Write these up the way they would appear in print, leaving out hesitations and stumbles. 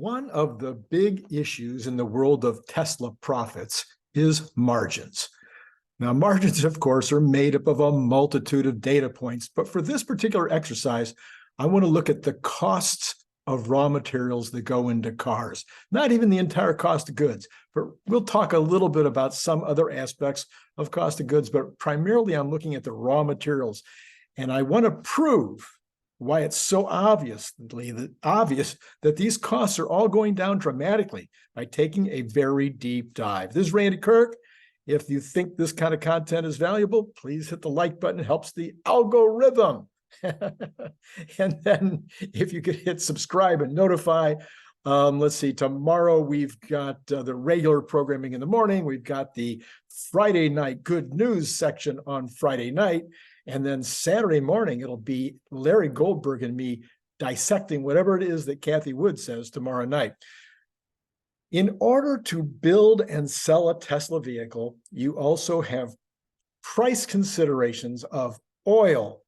One of the big issues in the world of Tesla profits is margins. Now, margins, of course, are made up of a multitude of data points, but for this particular exercise, I want to look at the costs of raw materials that go into cars, not even the entire cost of goods, but we'll talk a little bit about some other aspects of cost of goods, but primarily I'm looking at the raw materials. And I want to prove why it's so obvious that these costs are all going down dramatically by taking a very deep dive. This is Randy Kirk. If you think this kind of content is valuable, please hit the like button. It helps the algorithm. And then if you could hit subscribe and notify. Let's see, tomorrow we've got the regular programming in the morning. We've got the Friday night good news section on Friday night. And then Saturday morning, it'll be Larry Goldberg and me dissecting whatever it is that Cathie Wood says tomorrow night. In order to build and sell a Tesla vehicle, you also have price considerations of oil,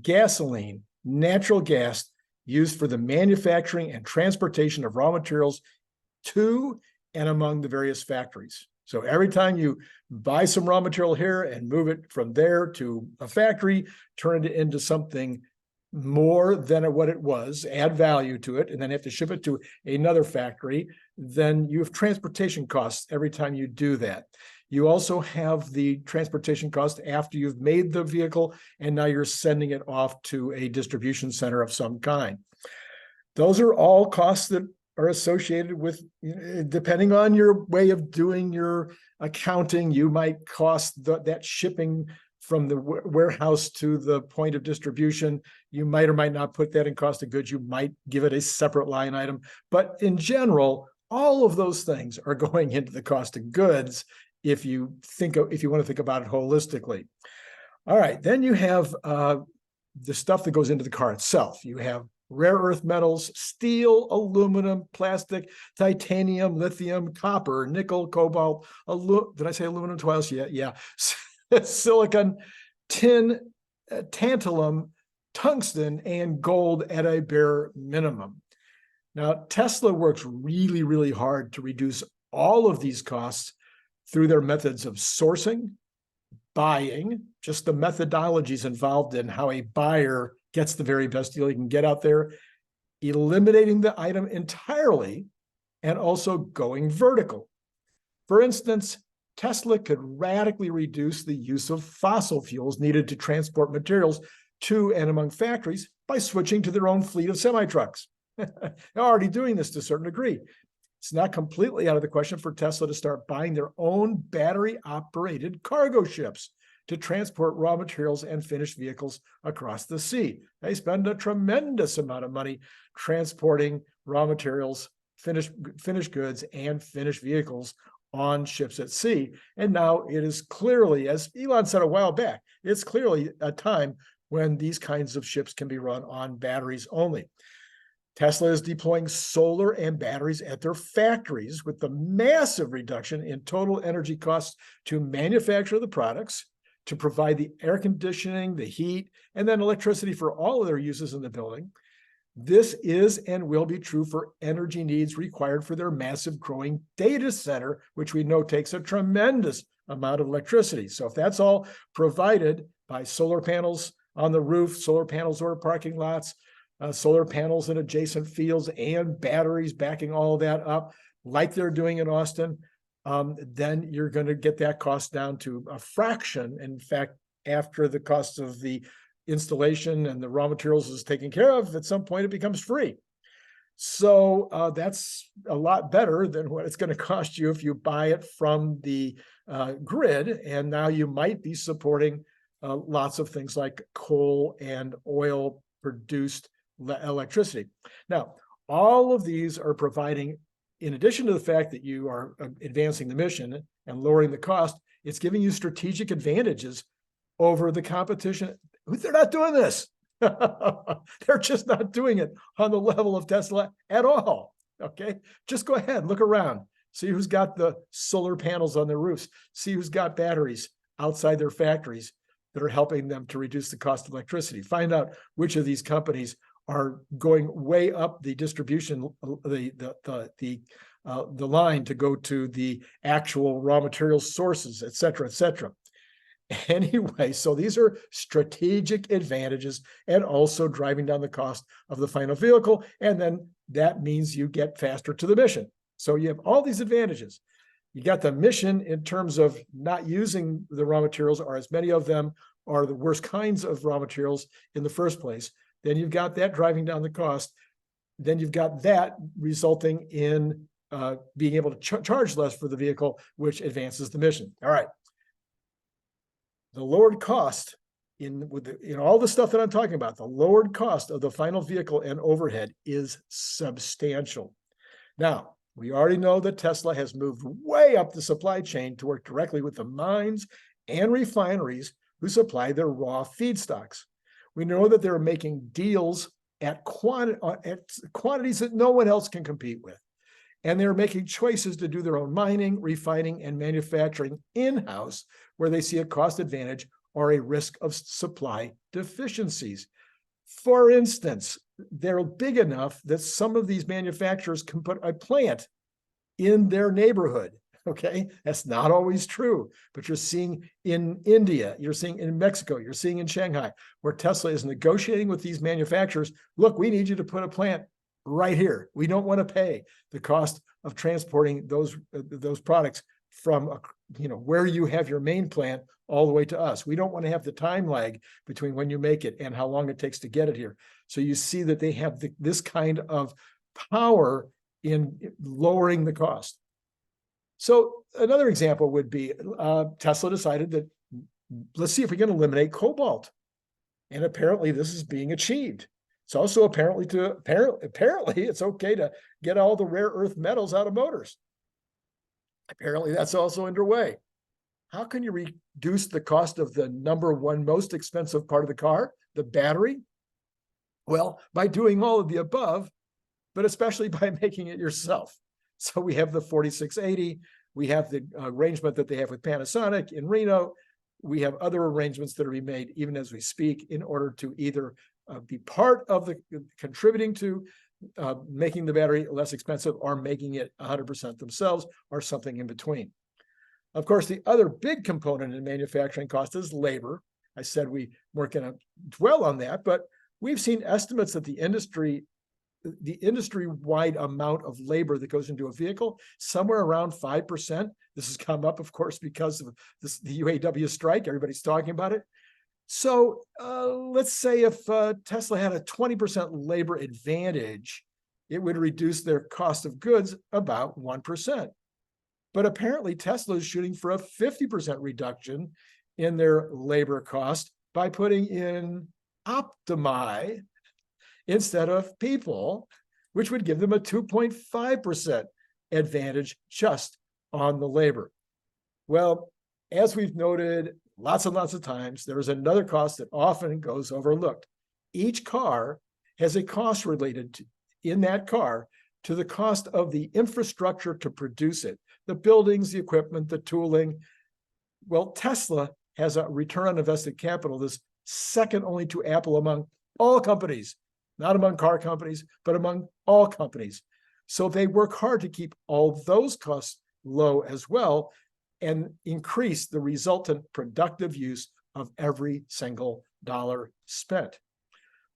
gasoline, natural gas used for the manufacturing and transportation of raw materials to and among the various factories. So every time you buy some raw material here and move it from there to a factory, turn it into something more than what it was, add value to it, and then have to ship it to another factory, then you have transportation costs every time you do that. You also have the transportation cost after you've made the vehicle and now you're sending it off to a distribution center of some kind. Those are all costs that are associated with, depending on your way of doing your accounting, you might cost that shipping from the warehouse to the point of distribution. You might or might not put that in cost of goods. You might give it a separate line item. But in general, all of those things are going into the cost of goods if you want to think about it holistically. All right, then you have the stuff that goes into the car itself. You have rare earth metals, steel, aluminum, plastic, titanium, lithium, copper, nickel, cobalt, did I say aluminum twice? Yeah. Silicon, tin, tantalum, tungsten, and gold at a bare minimum. Now, Tesla works really, really hard to reduce all of these costs through their methods of sourcing, buying, just the methodologies involved in how a buyer gets the very best deal he can get out there, eliminating the item entirely, and also going vertical. For instance, Tesla could radically reduce the use of fossil fuels needed to transport materials to and among factories by switching to their own fleet of semi-trucks. They're already doing this to a certain degree. It's not completely out of the question for Tesla to start buying their own battery-operated cargo ships to transport raw materials and finished vehicles across the sea. They spend a tremendous amount of money transporting raw materials, finished goods, and finished vehicles on ships at sea. And now it is clearly, as Elon said a while back, it's clearly a time when these kinds of ships can be run on batteries only. Tesla is deploying solar and batteries at their factories with the massive reduction in total energy costs to manufacture the products, to provide the air conditioning, the heat, and then electricity for all of their uses in the building. This is and will be true for energy needs required for their massive growing data center, which we know takes a tremendous amount of electricity. So if that's all provided by solar panels on the roof, solar panels over parking lots, solar panels in adjacent fields, and batteries backing all of that up, like they're doing in Austin, then you're going to get that cost down to a fraction. In fact, after the cost of the installation and the raw materials is taken care of, at some point it becomes free. So that's a lot better than what it's going to cost you if you buy it from the grid. And now you might be supporting lots of things like coal and oil produced electricity. Now, all of these are providing, in addition to the fact that you are advancing the mission and lowering the cost, it's giving you strategic advantages over the competition. They're not doing this. They're just not doing it on the level of Tesla at all. Okay, just go ahead, look around, see who's got the solar panels on their roofs, see who's got batteries outside their factories that are helping them to reduce the cost of electricity. Find out which of these companies are going way up the distribution, the line to go to the actual raw material sources, et cetera, et cetera. Anyway, so these are strategic advantages and also driving down the cost of the final vehicle. And then that means you get faster to the mission. So you have all these advantages. You got the mission in terms of not using the raw materials, or as many of them are the worst kinds of raw materials in the first place. Then you've got that driving down the cost. Then you've got that resulting in being able to charge less for the vehicle, which advances the mission. All right. The lowered cost in all the stuff that I'm talking about, the lowered cost of the final vehicle and overhead is substantial. Now, we already know that Tesla has moved way up the supply chain to work directly with the mines and refineries who supply their raw feedstocks. We know that they're making deals at quantities that no one else can compete with. And they're making choices to do their own mining, refining, and manufacturing in-house where they see a cost advantage or a risk of supply deficiencies. For instance, they're big enough that some of these manufacturers can put a plant in their neighborhood. Okay, that's not always true, but you're seeing in India, you're seeing in Mexico, you're seeing in Shanghai, where Tesla is negotiating with these manufacturers. Look, we need you to put a plant right here. We don't want to pay the cost of transporting those products from where you have your main plant all the way to us. We don't want to have the time lag between when you make it and how long it takes to get it here. So you see that they have this kind of power in lowering the cost. So another example would be Tesla decided that let's see if we can eliminate cobalt. And apparently this is being achieved. It's also apparently it's okay to get all the rare earth metals out of motors. Apparently that's also underway. How can you reduce the cost of the number one most expensive part of the car, the battery? Well, by doing all of the above, but especially by making it yourself. So we have the 4680, we have the arrangement that they have with Panasonic in Reno. We have other arrangements that are being made even as we speak in order to either be part of the contributing to making the battery less expensive or making it 100% themselves or something in between. Of course, the other big component in manufacturing cost is labor. I said we weren't going to dwell on that, but we've seen estimates that the industry-wide amount of labor that goes into a vehicle, somewhere around 5%. This has come up, of course, because of the UAW strike. Everybody's talking about it. So let's say if Tesla had a 20% labor advantage, it would reduce their cost of goods about 1%. But apparently Tesla is shooting for a 50% reduction in their labor cost by putting in Optimi instead of people, which would give them a 2.5% advantage just on the labor. Well, as we've noted lots and lots of times, there is another cost that often goes overlooked. Each car has a cost related in that car to the cost of the infrastructure to produce it, the buildings, the equipment, the tooling. Well, Tesla has a return on invested capital that's second only to Apple among all companies, not among car companies, but among all companies. So they work hard to keep all those costs low as well and increase the resultant productive use of every single dollar spent.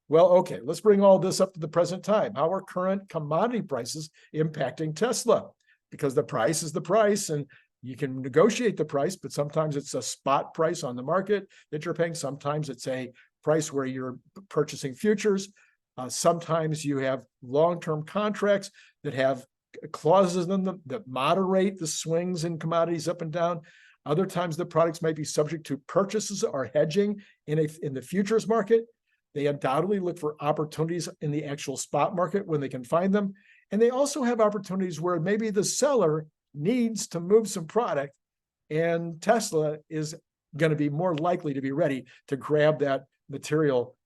Well, okay, let's bring all this up to the present time. How are current commodity prices impacting Tesla? Because the price is the price, and you can negotiate the price, but sometimes it's a spot price on the market that you're paying. Sometimes it's a price where you're purchasing futures. Sometimes you have long-term contracts that have clauses in them that moderate the swings in commodities up and down. Other times the products might be subject to purchases or hedging in the futures market. They undoubtedly look for opportunities in the actual spot market when they can find them. And they also have opportunities where maybe the seller needs to move some product, and Tesla is going to be more likely to be ready to grab that material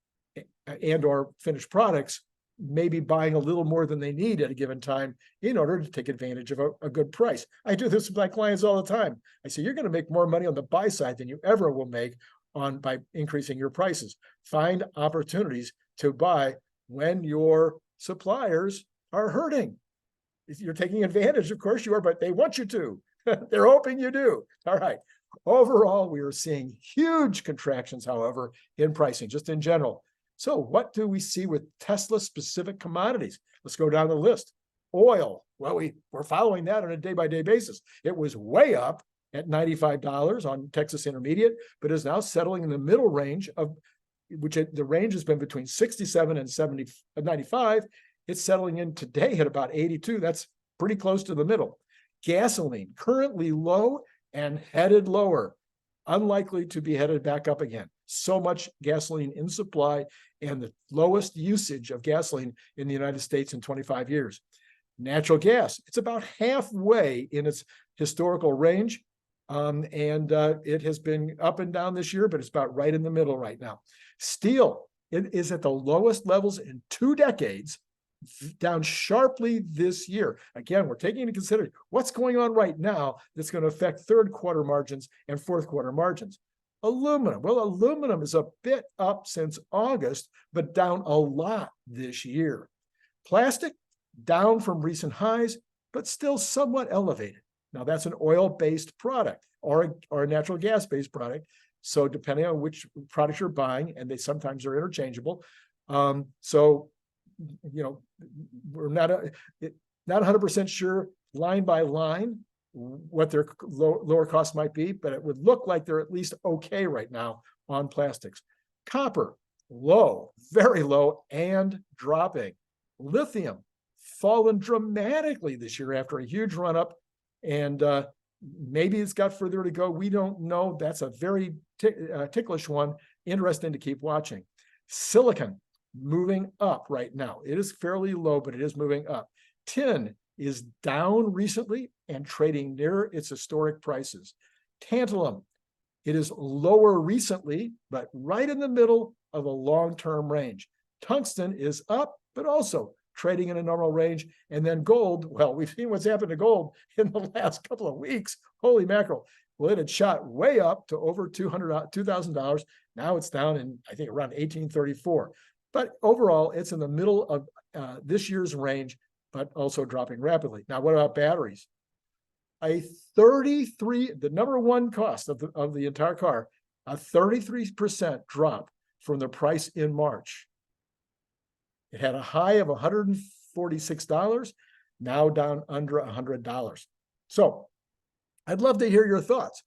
and or finished products, maybe buying a little more than they need at a given time in order to take advantage of a good price. I do this with my clients all the time. I say, you're going to make more money on the buy side than you ever will make by increasing your prices. Find opportunities to buy when your suppliers are hurting. You're taking advantage, of course you are, but they want you to. They're hoping you do. All right. Overall, we are seeing huge contractions, however, in pricing, just in general. So what do we see with Tesla-specific commodities? Let's go down the list. Oil. Well, we're following that on a day-by-day basis. It was way up at $95 on Texas Intermediate, but is now settling in the middle range of which the range has been between 67 and 95. It's settling in today at about 82. That's pretty close to the middle. Gasoline, currently low and headed lower, unlikely to be headed back up again. So much gasoline in supply and the lowest usage of gasoline in the United States in 25 years. Natural gas, it's about halfway in its historical range. It has been up and down this year, but it's about right in the middle right now. Steel, it is at the lowest levels in 2 decades, down sharply this year. Again, we're taking into consideration what's going on right now that's going to affect third quarter margins and fourth quarter margins. Aluminum, well, aluminum is a bit up since August, but down a lot this year. Plastic, down from recent highs, but still somewhat elevated. Now, that's an oil-based product or a natural gas-based product. So depending on which product you're buying, and they sometimes are interchangeable. We're not 100% sure line by line what their lower costs might be, but it would look like they're at least okay right now on plastics. Copper, low, very low, and dropping. Lithium, fallen dramatically this year after a huge run-up, and maybe it's got further to go. We don't know. That's a very ticklish one. Interesting to keep watching. Silicon, moving up right now. It is fairly low, but it is moving up. Tin is down recently and trading near its historic prices. Tantalum, it is lower recently, but right in the middle of a long-term range. Tungsten is up, but also trading in a normal range. And then gold, well, we've seen what's happened to gold in the last couple of weeks. Holy mackerel. Well, it had shot way up to over $2,000. Now it's down in, I think, around 1834. But overall, it's in the middle of this year's range, but also dropping rapidly. Now, what about batteries? The number one cost of the entire car, a 33% drop from the price in March. It had a high of $146, now down under $100. So I'd love to hear your thoughts.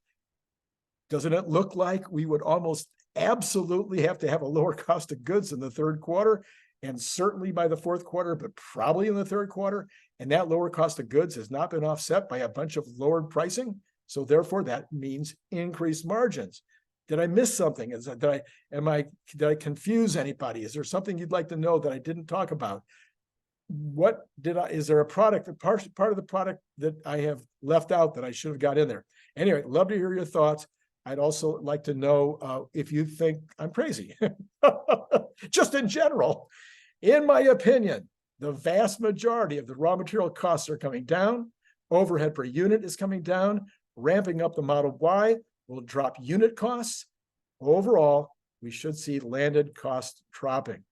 Doesn't it look like we would almost absolutely have to have a lower cost of goods in the third quarter, and certainly by the fourth quarter, but probably in the third quarter? And that lower cost of goods has not been offset by a bunch of lowered pricing. So therefore, that means increased margins. Did I miss something? Did I confuse anybody? Is there something you'd like to know that I didn't talk about? Is there a part of the product that I have left out that I should have got in there? Anyway, love to hear your thoughts. I'd also like to know if you think I'm crazy, just in general. In my opinion, the vast majority of the raw material costs are coming down. Overhead per unit is coming down. Ramping up the Model Y will drop unit costs. Overall, we should see landed costs dropping.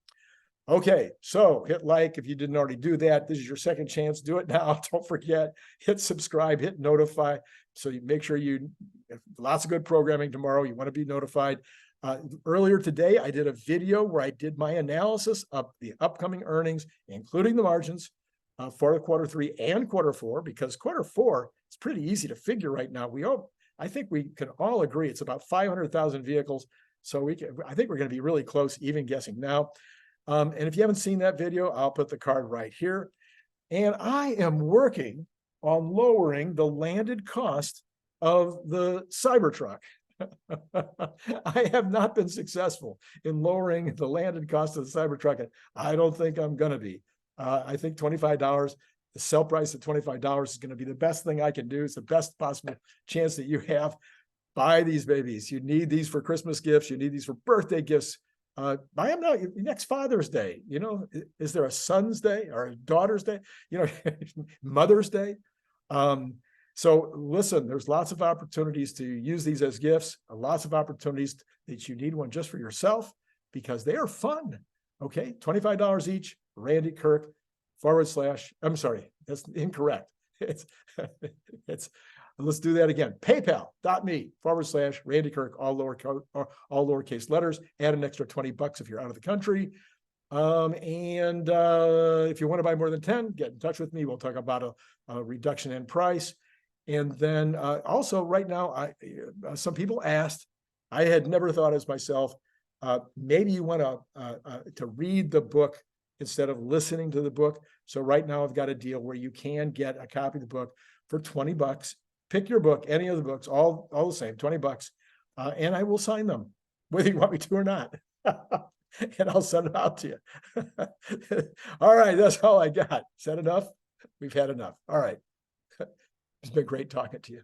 Okay, so hit like if you didn't already do that. This is your second chance. Do it now. Don't forget, hit subscribe, hit notify. So you make sure lots of good programming tomorrow. You want to be notified. Earlier today, I did a video where I did my analysis of the upcoming earnings, including the margins for quarter 3 and quarter 4, because quarter 4 is pretty easy to figure right now. I think we can all agree it's about 500,000 vehicles. So I think we're going to be really close, even guessing now. And if you haven't seen that video, I'll put the card right here. And I am working on lowering the landed cost of the Cybertruck. I have not been successful in lowering the landed cost of the Cybertruck, and I don't think I'm going to be. I think $25, the sell price at $25 is going to be the best thing I can do. It's the best possible chance that you have. Buy these babies. You need these for Christmas gifts. You need these for birthday gifts. Buy them now. Next Father's Day. Is there a Son's Day or a Daughter's Day? Mother's Day. So listen, there's lots of opportunities to use these as gifts, lots of opportunities that you need one just for yourself because they are fun. Okay, $25 each, Randy Kirk / I'm sorry, that's incorrect. It's, let's do that again. PayPal.me / Randy Kirk, all lowercase letters. Add an extra $20 if you're out of the country. If you want to buy more than 10, get in touch with me. We'll talk about a reduction in price. And then also right now, some people asked, I had never thought as myself, maybe you want to read the book instead of listening to the book. So right now I've got a deal where you can get a copy of the book for $20. Pick your book, any of the books, all the same, $20. And I will sign them, whether you want me to or not. And I'll send it out to you. All right, that's all I got. Is that enough? We've had enough. All right. It's been great talking to you.